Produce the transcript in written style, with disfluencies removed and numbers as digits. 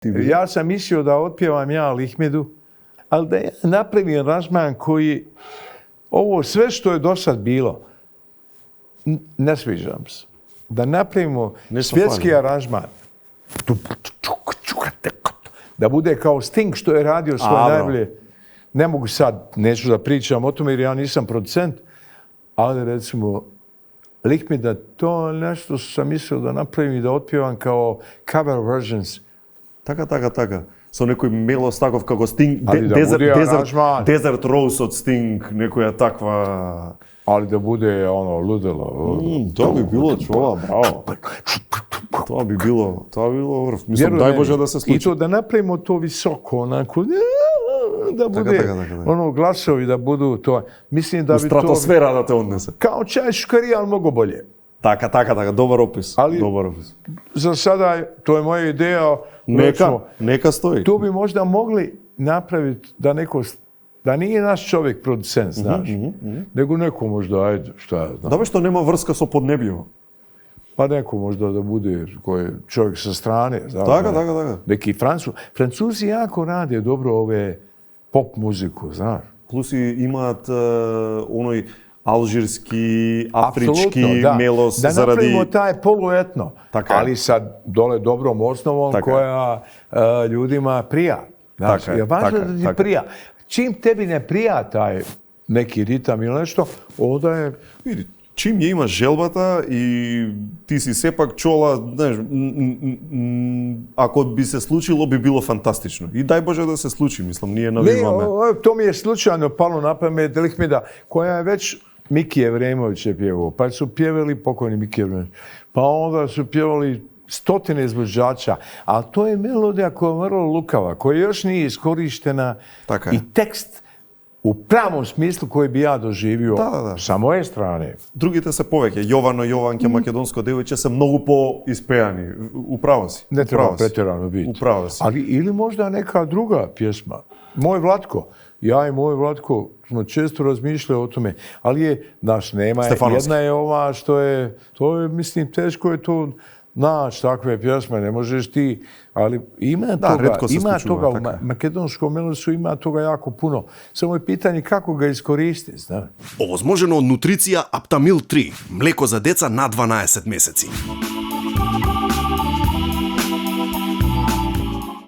Ja sam mislio da otpjevam ja Lihmedu, ali da ja napravim aranžman koji, ovo sve što je do sad bilo, ne sviđam se. Da napravimo svjetski aranžman. Da bude kao Sting što je radio svoje najbolje. Ne mogu sad, neću da pričam o tome jer ja nisam producent, ali recimo Lihmeda, to nešto sam mislio da napravim i da otpjevam kao cover versions. Така. Со некој мелос таков како Sting, Desert Rose од Sting, некоја таква... Ali da bude ono ludilo. Тоа би било чова, браво. Тоа би било врв. Мислам, дај Боже да се случи. I to da napravimo to visoko, onako, da bude ono glasovi, da budu to. Mislim da bi to... Стратосфера да те однесе. Kao čaj škari, ali mnogo bolje. Така, добар опис. Добар опис. Za sada, to je moja ideja. Neka stoji. Tu bi možda mogli napraviti da nije naš čovjek producent, znaš, nego neko možda, ajde, šta ja znam. Dobro što nema vrska so podnebljivo. Pa neko možda da bude koji je čovjek sa strane. Znaš, Така. Neki Francuzi jako rade dobro ove pop muziku, znaš. Плюс и имаат оној alžirski, afrički melos da zaradi... napravimo taj poluetno, Taka. ali sa dole dobrom osnovom koja ljudima prija. Znači, je važno da ti prija. Čim tebi ne prija taj neki ritam ili nešto, onda je... Vidi, čim ја имаш желбата и ти си сепак чола, знаеш, ако би се случило, би било фантастично. И дај Боже да се случи, мислам, ние навиваме. Ne, to mi je slučajno palo na pamet Lihmeda, koja je već Miki Evremović je pjevao, pa su pjevali pokojni Miki Evremović, pa onda su pjevali stotine izvođača, ali to je melodija koja je vrlo lukava, koja još nije iskorištena i tekst u pravom smislu koji bi ja doživio sa moje strane. Другите се повеќе. Јовано, Јованке, македонско девојче се многу по-испеани. Управо си. Ne treba pretjerano biti. Upravo si. Ali ili možda neka druga pjesma. Moj Vlatko. Ja i moj Vlatko smo često razmišljali o tome, ali je, znaš, nema, jedna je ova što je, to je, mislim, teško je to naći takve pjesme, ne možeš ti, ali ima toga u makedonskom melosu, ima toga jako puno. Samo je pitanje kako ga iskoristiti, znaš. Овозможено од Нутриция Аптамил 3, млеко за деца над 12 месеци.